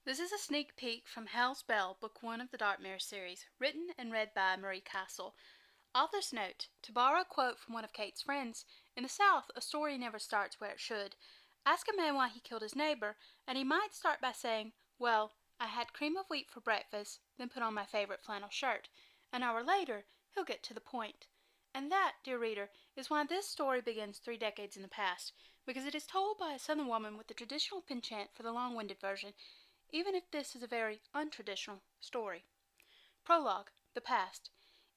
This is a sneak peek from Hell's Belle, Book 1 of the Darkmirror series, written and read by Marie Castle. Author's note: to borrow a quote from one of Kate's friends, in the South, a story never starts where it should. Ask a man why he killed his neighbor, and he might start by saying, "Well, I had cream of wheat for breakfast, then put on my favorite flannel shirt." An hour later, he'll get to the point. And that, dear reader, is why this story begins 3 decades in the past, because it is told by a Southern woman with the traditional penchant for the long-winded version, even if this is a very untraditional story. Prologue: The Past.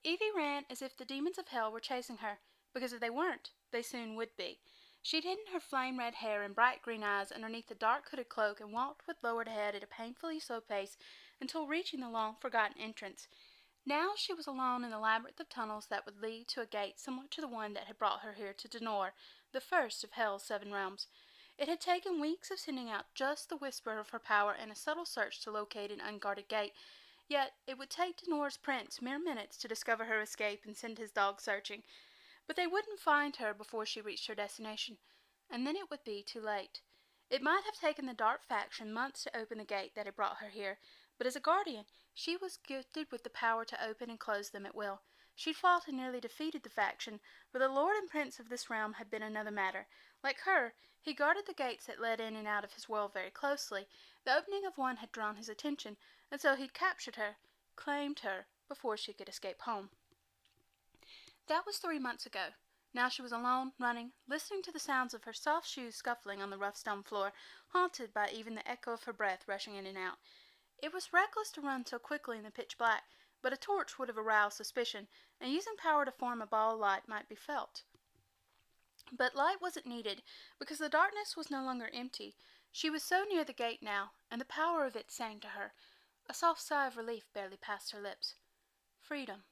Evie ran as if the demons of hell were chasing her, because if they weren't, they soon would be. She'd hidden her flame-red hair and bright green eyes underneath the dark hooded cloak and walked with lowered head at a painfully slow pace until reaching the long-forgotten entrance. Now she was alone in the labyrinth of tunnels that would lead to a gate similar to the one that had brought her here to Denor, the first of Hell's 7 realms. It had taken weeks of sending out just the whisper of her power and a subtle search to locate an unguarded gate, yet it would take Denor's prince mere minutes to discover her escape and send his dog searching. But they wouldn't find her before she reached her destination, and then it would be too late. It might have taken the dark faction months to open the gate that had brought her here, but as a guardian, she was gifted with the power to open and close them at will. She'd fought and nearly defeated the faction, but the lord and prince of this realm had been another matter. Like her, he guarded the gates that led in and out of his world very closely. The opening of one had drawn his attention, and so he'd captured her, claimed her, before she could escape home. That was 3 months ago. Now she was alone, running, listening to the sounds of her soft shoes scuffling on the rough stone floor, haunted by even the echo of her breath rushing in and out. It was reckless to run so quickly in the pitch black, but a torch would have aroused suspicion, and using power to form a ball of light might be felt. But light wasn't needed, because the darkness was no longer empty. She was so near the gate now, and the power of it sang to her. A soft sigh of relief barely passed her lips. Freedom.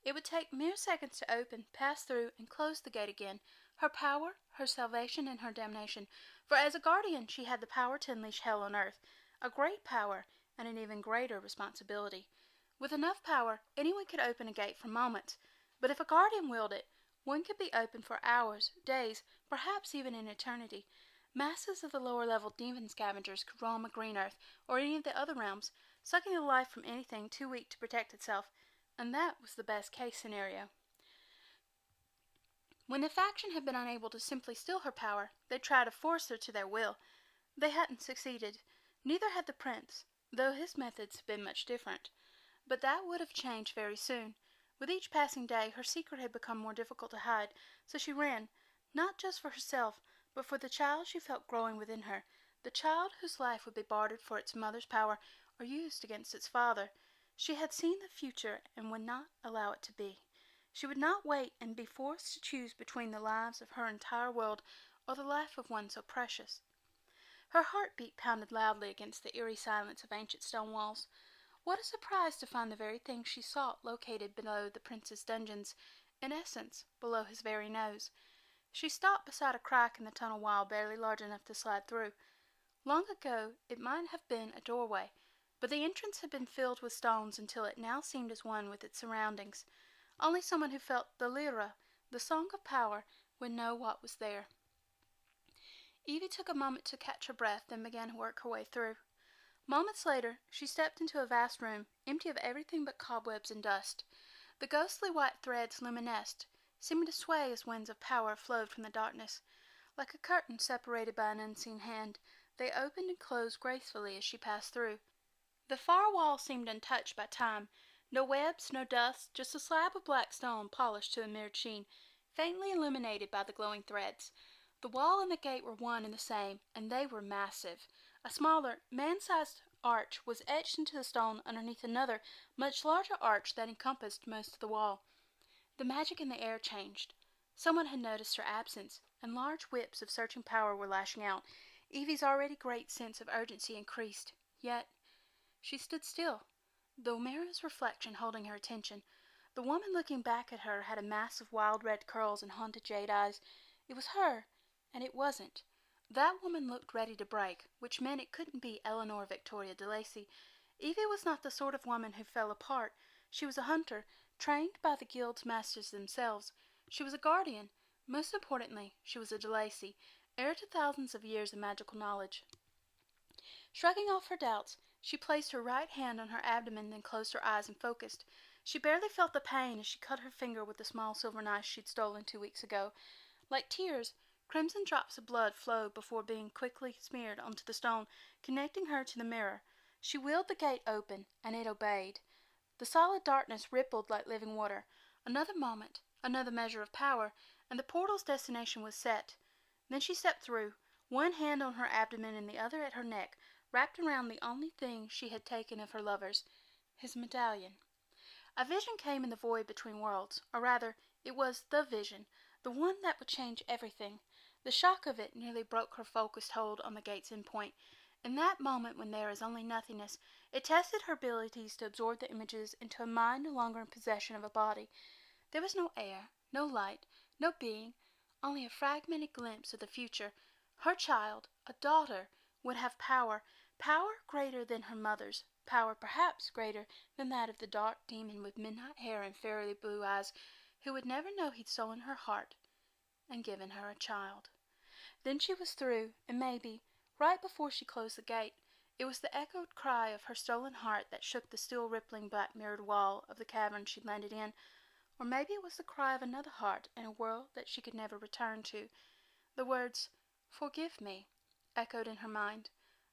It would take mere seconds to open, pass through, and close the gate again. Her power, her salvation, and her damnation. For as a guardian she had the power to unleash hell on earth. A great power, and an even greater responsibility. With enough power, anyone could open a gate for moments, but if a guardian willed it, one could be open for hours, days, perhaps even an eternity. Masses of the lower-level demon scavengers could roam a green earth, or any of the other realms, sucking the life from anything too weak to protect itself, and that was the best-case scenario. When the faction had been unable to simply steal her power, they tried to force her to their will. They hadn't succeeded. Neither had the prince, though his methods had been much different. But that would have changed very soon. With each passing day, her secret had become more difficult to hide, so she ran, not just for herself, but for the child she felt growing within her, the child whose life would be bartered for its mother's power or used against its father. She had seen the future and would not allow it to be. She would not wait and be forced to choose between the lives of her entire world or the life of one so precious. Her heartbeat pounded loudly against the eerie silence of ancient stone walls. What a surprise to find the very thing she sought located below the prince's dungeons, in essence, below his very nose. She stopped beside a crack in the tunnel wall barely large enough to slide through. Long ago it might have been a doorway, but the entrance had been filled with stones until it now seemed as one with its surroundings. Only someone who felt the lyra, the song of power, would know what was there. Evie took a moment to catch her breath, then began to work her way through. Moments later, she stepped into a vast room, empty of everything but cobwebs and dust. The ghostly white threads luminesced, seeming to sway as winds of power flowed from the darkness. Like a curtain separated by an unseen hand, they opened and closed gracefully as she passed through. The far wall seemed untouched by time. No webs, no dust, just a slab of black stone polished to a mirrored sheen, faintly illuminated by the glowing threads. The wall and the gate were one and the same, and they were massive. A smaller, man-sized arch was etched into the stone underneath another, much larger arch that encompassed most of the wall. The magic in the air changed. Someone had noticed her absence, and large whips of searching power were lashing out. Evie's already great sense of urgency increased, yet she stood still, the mirror's reflection holding her attention. The woman looking back at her had a mass of wild red curls and haunted jade eyes. It was her, and it wasn't. That woman looked ready to break, which meant it couldn't be Eleanor Victoria de Lacy. Evie was not the sort of woman who fell apart. She was a hunter, trained by the guild's masters themselves. She was a guardian. Most importantly, she was a de Lacy, heir to thousands of years of magical knowledge. Shrugging off her doubts, she placed her right hand on her abdomen, then closed her eyes and focused. She barely felt the pain as she cut her finger with the small silver knife she'd stolen 2 weeks ago. Like tears, crimson drops of blood flowed before being quickly smeared onto the stone, connecting her to the mirror. She willed the gate open, and it obeyed. The solid darkness rippled like living water. Another moment, another measure of power, and the portal's destination was set. Then she stepped through, one hand on her abdomen and the other at her neck, wrapped around the only thing she had taken of her lover's, his medallion. A vision came in the void between worlds, or rather, it was the vision, the one that would change everything. The shock of it nearly broke her focused hold on the gate's endpoint. In that moment when there is only nothingness, it tested her abilities to absorb the images into a mind no longer in possession of a body. There was no air, no light, no being, only a fragmented glimpse of the future. Her child, a daughter, would have power, power greater than her mother's, power perhaps greater than that of the dark demon with midnight hair and fairy blue eyes, who would never know he'd stolen her heart and given her a child. Then she was through, and maybe, right before she closed the gate, it was the echoed cry of her stolen heart that shook the still rippling black mirrored wall of the cavern she'd landed in. Or maybe it was the cry of another heart in a world that she could never return to. The words, "Forgive me," echoed in her mind,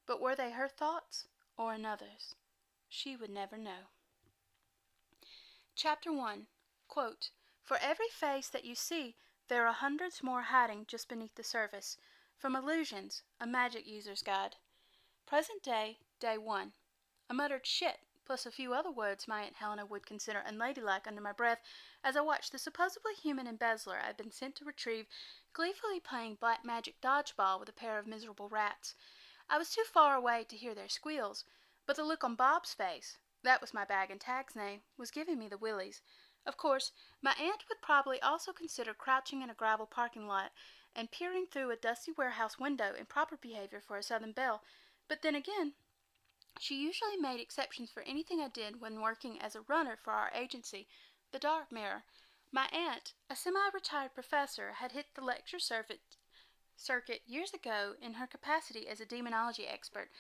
but were they her thoughts or another's? She would never know. Chapter 1. Quote, "For every face that you see, there are hundreds more hiding just beneath the surface." From Illusions, a Magic User's Guide. Present day, Day 1. I muttered "shit," plus a few other words my Aunt Helena would consider unladylike under my breath as I watched the supposedly human embezzler I had been sent to retrieve gleefully playing black magic dodgeball with a pair of miserable rats. I was too far away to hear their squeals, but the look on Bob's face, that was my bag and tag's name, was giving me the willies. Of course, my aunt would probably also consider crouching in a gravel parking lot and peering through a dusty warehouse window improper behavior for a Southern belle, but then again, she usually made exceptions for anything I did when working as a runner for our agency, the Darkmirror. My aunt, a semi-retired professor, had hit the lecture circuit years ago in her capacity as a demonology expert.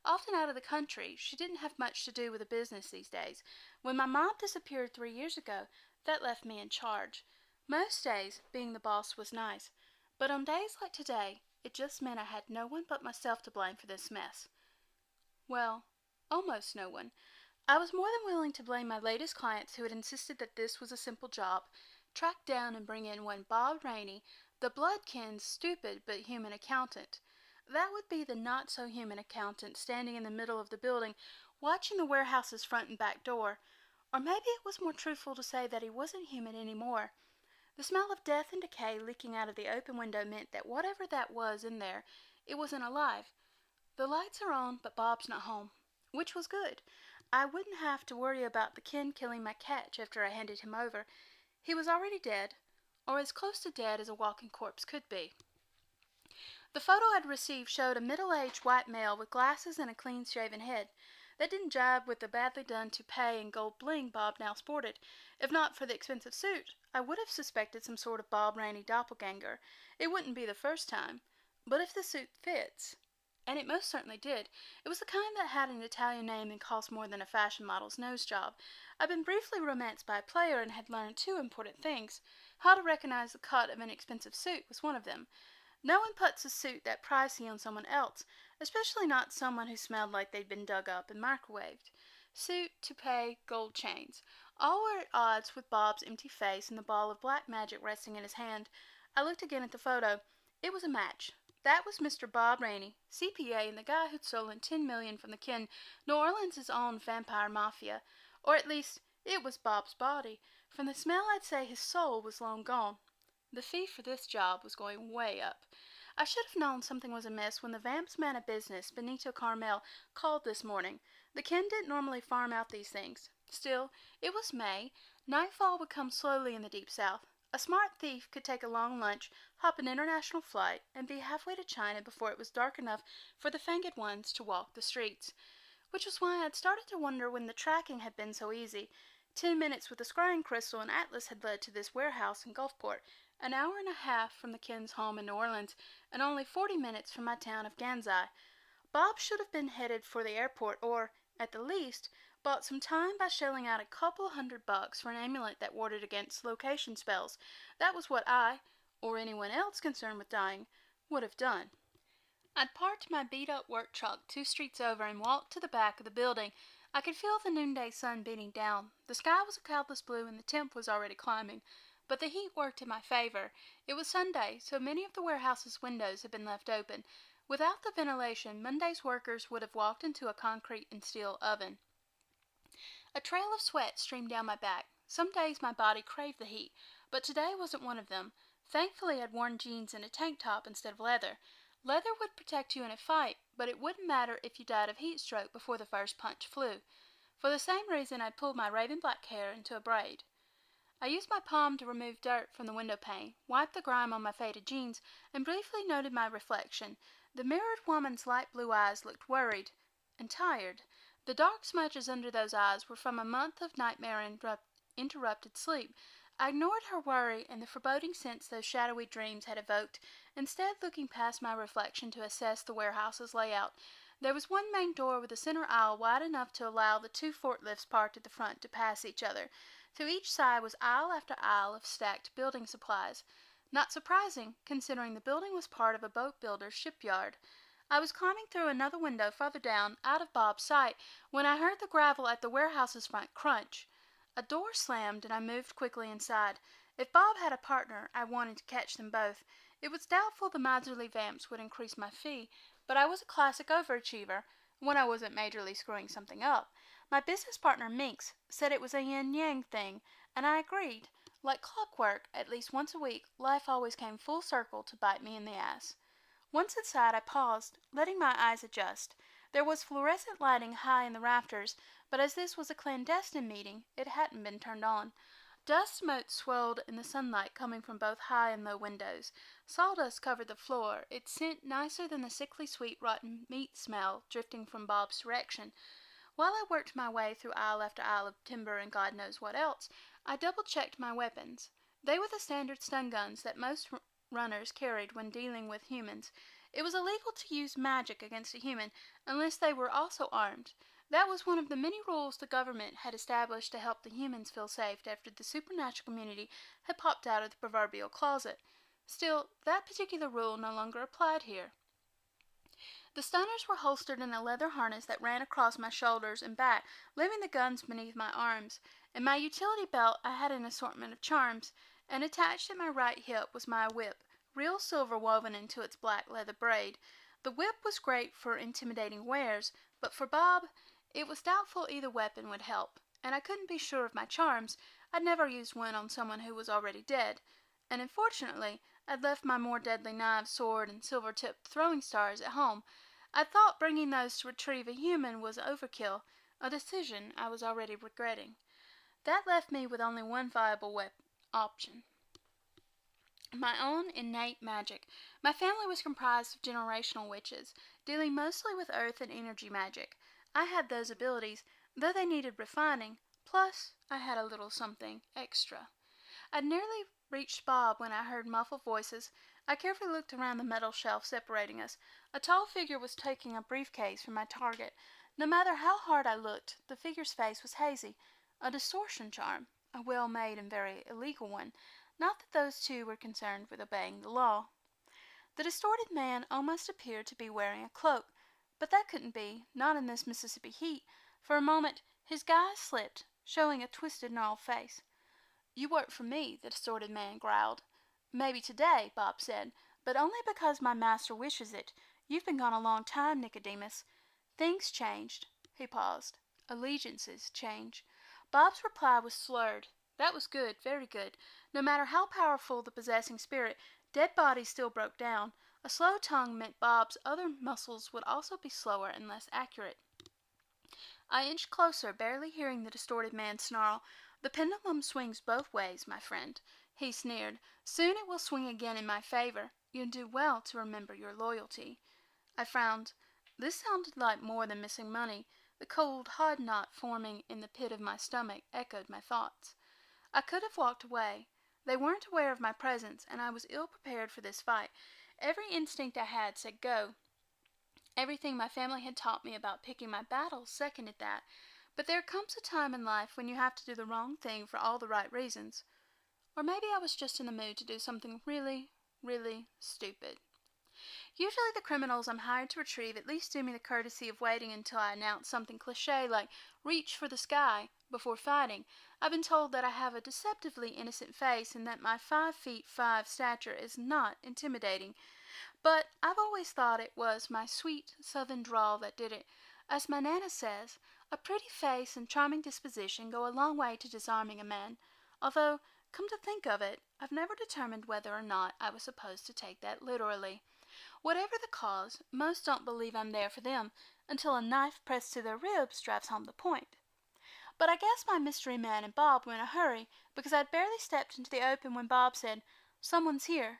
Often out of the country, she didn't have much to do with the business these days. When my mom disappeared 3 years ago, that left me in charge. Most days, being the boss was nice, but on days like today, it just meant I had no one but myself to blame for this mess. Well, almost no one. I was more than willing to blame my latest clients who had insisted that this was a simple job. Track down and bring in one Bob Rainey, the Bloodkin's stupid but human accountant. That would be the not-so-human accountant standing in the middle of the building, watching the warehouse's front and back door. Or maybe it was more truthful to say that he wasn't human anymore. The smell of death and decay leaking out of the open window meant that whatever that was in there, it wasn't alive. The lights are on, but Bob's not home, which was good. I wouldn't have to worry about the kin killing my catch after I handed him over. He was already dead, or as close to dead as a walking corpse could be. The photo I'd received showed a middle-aged white male with glasses and a clean-shaven head. That didn't jibe with the badly done toupee and gold bling Bob now sported. If not for the expensive suit, I would have suspected some sort of Bob Rainey doppelganger. It wouldn't be the first time. But if the suit fits... And it most certainly did. It was the kind that had an Italian name and cost more than a fashion model's nose job. I'd been briefly romanced by a player and had learned 2 important things. How to recognize the cut of an expensive suit was one of them. No one puts a suit that pricey on someone else, especially not someone who smelled like they'd been dug up and microwaved. Suit, toupee, gold chains. All were at odds with Bob's empty face and the ball of black magic resting in his hand. I looked again at the photo. It was a match. That was Mr. Bob Rainey, CPA, and the guy who'd stolen $10 million from the kin, New Orleans' own vampire mafia. Or at least, it was Bob's body. From the smell, I'd say his soul was long gone. The fee for this job was going way up. I should have known something was amiss when the vamp's man of business, Benito Carmel, called this morning. The kin didn't normally farm out these things. Still, it was May. Nightfall would come slowly in the Deep South. A smart thief could take a long lunch, hop an international flight, and be halfway to China before it was dark enough for the fanged ones to walk the streets. Which was why I'd started to wonder when the tracking had been so easy. 10 minutes with the scrying crystal and atlas had led to this warehouse in Gulfport, an hour and a half from the kin's home in New Orleans, and only 40 minutes from my town of Ganzai. Bob should have been headed for the airport, or, at the least, bought some time by shelling out a couple $100 for an amulet that warded against location spells. That was what I, or anyone else concerned with dying, would have done. I'd parked my beat-up work truck 2 streets over and walked to the back of the building. I could feel the noonday sun beating down. The sky was a cloudless blue and the temp was already climbing. But the heat worked in my favor. It was Sunday, so many of the warehouse's windows had been left open. Without the ventilation, Monday's workers would have walked into a concrete and steel oven. A trail of sweat streamed down my back. Some days my body craved the heat, but today wasn't one of them. Thankfully, I'd worn jeans and a tank top instead of leather. Leather would protect you in a fight, but it wouldn't matter if you died of heat stroke before the first punch flew. For the same reason, I'd pulled my raven black hair into a braid. I used my palm to remove dirt from the window pane, wiped the grime on my faded jeans, and briefly noted my reflection. The mirrored woman's light blue eyes looked worried and tired. The dark smudges under those eyes were from a month of nightmare and interrupted sleep. I ignored her worry and the foreboding sense those shadowy dreams had evoked, instead looking past my reflection to assess the warehouse's layout. There was one main door with a center aisle wide enough to allow the 2 forklifts parked at the front to pass each other. To each side was aisle after aisle of stacked building supplies. Not surprising, considering the building was part of a boat builder's shipyard. I was climbing through another window farther down, out of Bob's sight, when I heard the gravel at the warehouse's front crunch. A door slammed, and I moved quickly inside. If Bob had a partner, I wanted to catch them both. It was doubtful the miserly vamps would increase my fee, but I was a classic overachiever when I wasn't majorly screwing something up. My business partner, Minx, said it was a yin-yang thing, and I agreed. Like clockwork, at least once a week, life always came full circle to bite me in the ass. Once inside, I paused, letting my eyes adjust. There was fluorescent lighting high in the rafters, but as this was a clandestine meeting, it hadn't been turned on. Dust motes swirled in the sunlight coming from both high and low windows. Sawdust covered the floor, its scent nicer than the sickly sweet rotten meat smell drifting from Bob's direction. While I worked my way through aisle after aisle of timber and God knows what else, I double-checked my weapons. They were the standard stun guns that most runners carried when dealing with humans. It was illegal to use magic against a human unless they were also armed. That was one of the many rules the government had established to help the humans feel safe after the supernatural community had popped out of the proverbial closet. Still, that particular rule no longer applied here. The stunners were holstered in a leather harness that ran across my shoulders and back, leaving the guns beneath my arms. In my utility belt I had an assortment of charms, and attached at my right hip was my whip, real silver woven into its black leather braid. The whip was great for intimidating wares, but for Bob, it was doubtful either weapon would help, and I couldn't be sure of my charms. I'd never used one on someone who was already dead, and unfortunately, I'd left my more deadly knives, sword, and silver-tipped throwing stars at home. I thought bringing those to retrieve a human was overkill, a decision I was already regretting. That left me with only one viable option. My own innate magic. My family was comprised of generational witches, dealing mostly with earth and energy magic. I had those abilities, though they needed refining, plus I had a little something extra. I'd nearly reached Bob when I heard muffled voices. I carefully looked around the metal shelf separating us. A tall figure was taking a briefcase from my target. No matter how hard I looked, the figure's face was hazy. A distortion charm, a well-made and very illegal one. Not that those two were concerned with obeying the law. The distorted man almost appeared to be wearing a cloak, but that couldn't be, not in this Mississippi heat. For a moment, his guise slipped, showing a twisted, gnarled face. "You work for me," the distorted man growled. "Maybe today," Bob said, "but only because my master wishes it. You've been gone a long time, Nicodemus." Things changed. He paused. Allegiances change. Bob's reply was slurred. That was good, very good. No matter how powerful the possessing spirit, dead bodies still broke down. A slow tongue meant Bob's other muscles would also be slower and less accurate. I inched closer, barely hearing the distorted man snarl. "The pendulum swings both ways, my friend," he sneered. "Soon it will swing again in my favor. You'll do well to remember your loyalty." I frowned. This sounded like more than missing money. The cold, hard knot forming in the pit of my stomach echoed my thoughts. I could have walked away. They weren't aware of my presence, and I was ill prepared for this fight. Every instinct I had said go. Everything my family had taught me about picking my battles seconded that, but there comes a time in life when you have to do the wrong thing for all the right reasons. Or maybe I was just in the mood to do something really, really stupid. Usually the criminals I'm hired to retrieve at least do me the courtesy of waiting until I announce something cliche like "reach for the sky" before fighting. I've been told that I have a deceptively innocent face and that my 5'5" stature is not intimidating. But I've always thought it was my sweet southern drawl that did it. As my Nana says, a pretty face and charming disposition go a long way to disarming a man. Although, come to think of it, I've never determined whether or not I was supposed to take that literally. Whatever the cause, most don't believe I'm there for them until a knife pressed to their ribs drives home the point. But I guess my mystery man and Bob were in a hurry, because I'd barely stepped into the open when Bob said, "Someone's here."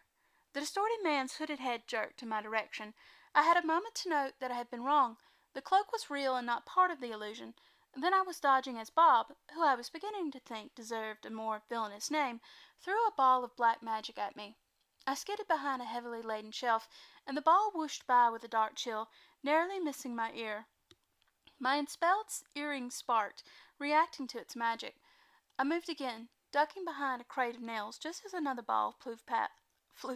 The distorted man's hooded head jerked in my direction. I had a moment to note that I had been wrong. The cloak was real and not part of the illusion. Then I was dodging as Bob, who I was beginning to think deserved a more villainous name, threw a ball of black magic at me. I skidded behind a heavily laden shelf, and the ball whooshed by with a dark chill, narrowly missing my ear. My enspelled earring sparked, reacting to its magic. I moved again, ducking behind a crate of nails just as another ball flew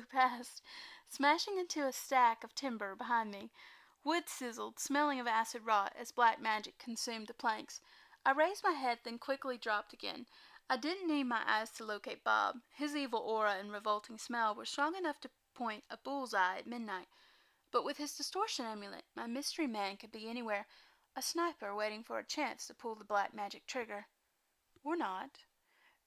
past, smashing into a stack of timber behind me. Wood sizzled, smelling of acid rot as black magic consumed the planks. I raised my head, then quickly dropped again. I didn't need my eyes to locate Bob. His evil aura and revolting smell were strong enough to point a bull's-eye at midnight. But with his distortion amulet, my mystery man could be anywhere, a sniper waiting for a chance to pull the black magic trigger. Or not.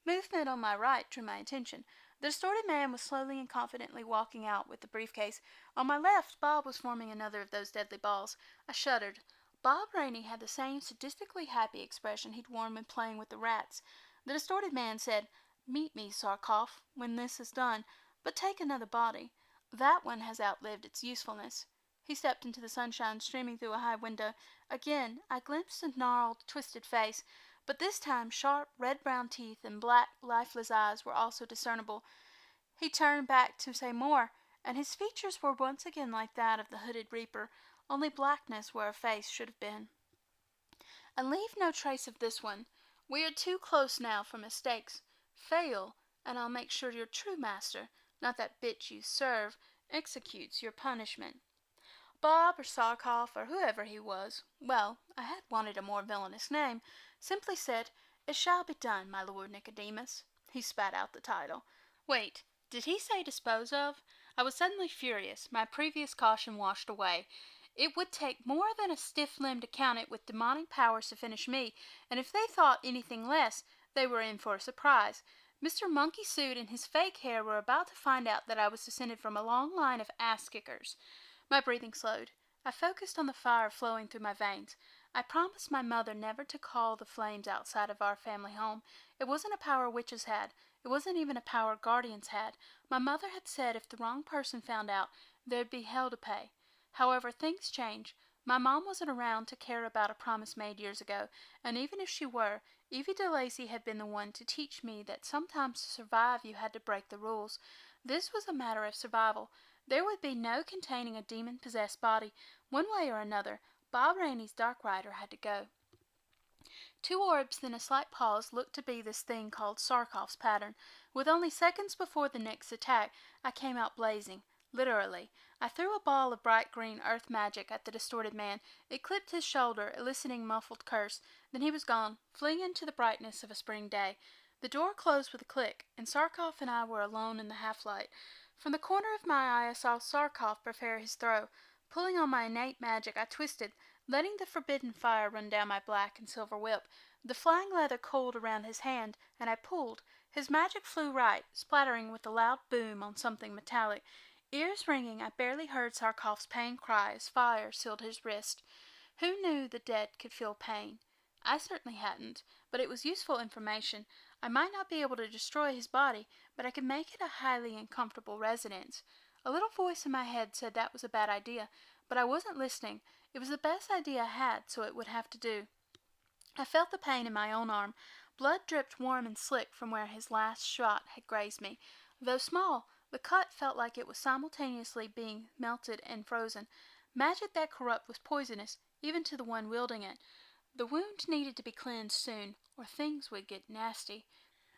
Movement on my right drew my attention. The distorted man was slowly and confidently walking out with the briefcase. On my left, Bob was forming another of those deadly balls. I shuddered. Bob Rainey had the same sadistically happy expression he'd worn when playing with the rats. The distorted man said, "Meet me, Sarkoff, when this is done, but take another body. That one has outlived its usefulness." He stepped into the sunshine streaming through a high window. Again, I glimpsed a gnarled, twisted face, but this time sharp, red-brown teeth and black, lifeless eyes were also discernible. He turned back to say more, and his features were once again like that of the hooded reaper, only blackness where a face should have been. "And leave no trace of this one. We are too close now for mistakes. Fail, and I'll make sure your true master, not that bitch you serve, executes your punishment." Bob or Sarkoff or whoever he was, well, I had wanted a more villainous name, simply said, "It shall be done, my Lord Nicodemus." He spat out the title. Wait, did he say dispose of? I was suddenly furious, my previous caution washed away. It would take more than a stiff-limbed accountant with demonic powers to finish me, and if they thought anything less, they were in for a surprise. Mr. Monkey Suit and his fake hair were about to find out that I was descended from a long line of ass-kickers. My breathing slowed. I focused on the fire flowing through my veins. I promised my mother never to call the flames outside of our family home. It wasn't a power witches had. It wasn't even a power guardians had. My mother had said if the wrong person found out, there'd be hell to pay. However, things change. My mom wasn't around to care about a promise made years ago, and even if she were, Evie DeLacy had been the one to teach me that sometimes to survive you had to break the rules. This was a matter of survival. There would be no containing a demon-possessed body. One way or another, Bob Rainey's Dark Rider had to go. 2 orbs, then a slight pause, looked to be this thing called Sarkoff's pattern. With only seconds before the next attack, I came out blazing. Literally. I threw a ball of bright green earth magic at the distorted man. It clipped his shoulder, eliciting a muffled curse. Then he was gone, fleeing into the brightness of a spring day. The door closed with a click, and Sarkoff and I were alone in the half-light. From the corner of my eye I saw Sarkoff prepare his throw. Pulling on my innate magic, I twisted, letting the forbidden fire run down my black and silver whip. The flying leather coiled around his hand, and I pulled. His magic flew right, splattering with a loud boom on something metallic. Ears ringing, I barely heard Sarkoff's pain cry as fire sealed his wrist. Who knew the dead could feel pain? I certainly hadn't, but it was useful information. I might not be able to destroy his body, but I could make it a highly uncomfortable residence. A little voice in my head said that was a bad idea, but I wasn't listening. It was the best idea I had, so it would have to do. I felt the pain in my own arm. Blood dripped warm and slick from where his last shot had grazed me. Though small, the cut felt like it was simultaneously being melted and frozen. Magic that corrupt was poisonous, even to the one wielding it. The wound needed to be cleansed soon, or things would get nasty.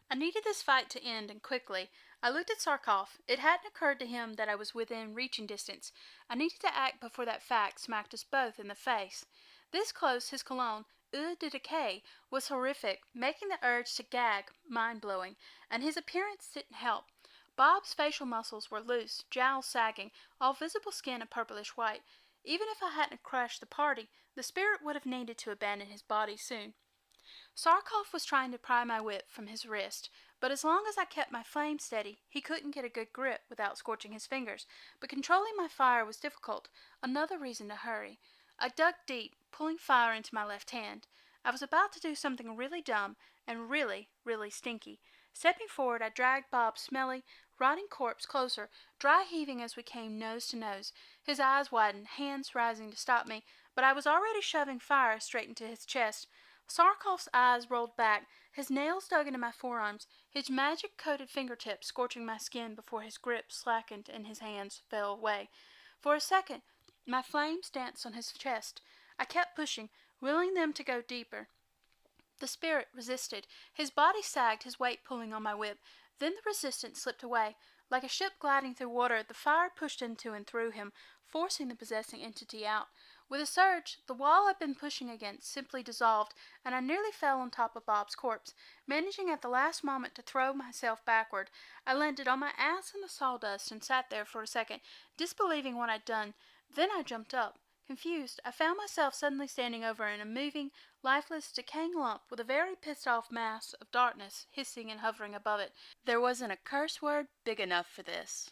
I needed this fight to end, and quickly. I looked at Sarkov. It hadn't occurred to him that I was within reaching distance. I needed to act before that fact smacked us both in the face. This close, his cologne, eau de decay, was horrific, making the urge to gag mind-blowing, and his appearance didn't help. Bob's facial muscles were loose, jowls sagging, all visible skin a purplish white. Even if I hadn't crashed the party, the spirit would have needed to abandon his body soon. Sarkov was trying to pry my whip from his wrist, but as long as I kept my flame steady, he couldn't get a good grip without scorching his fingers. But controlling my fire was difficult, another reason to hurry. I dug deep, pulling fire into my left hand. I was about to do something really dumb and really, really stinky. Stepping forward, I dragged Bob's smelly, rotting corpse closer, dry heaving as we came nose to nose. His eyes widened, hands rising to stop me, but I was already shoving fire straight into his chest. Sarkov's eyes rolled back, his nails dug into my forearms, his magic-coated fingertips scorching my skin before his grip slackened and his hands fell away. For a second, my flames danced on his chest. I kept pushing, willing them to go deeper. The spirit resisted. His body sagged, his weight pulling on my whip. Then the resistance slipped away. Like a ship gliding through water, the fire pushed into and through him, forcing the possessing entity out. With a surge, the wall I'd been pushing against simply dissolved, and I nearly fell on top of Bob's corpse. Managing at the last moment to throw myself backward, I landed on my ass in the sawdust and sat there for a second, disbelieving what I'd done. Then I jumped up. Confused, I found myself suddenly standing over in a moving, lifeless, decaying lump with a very pissed-off mass of darkness hissing and hovering above it. There wasn't a curse word big enough for this.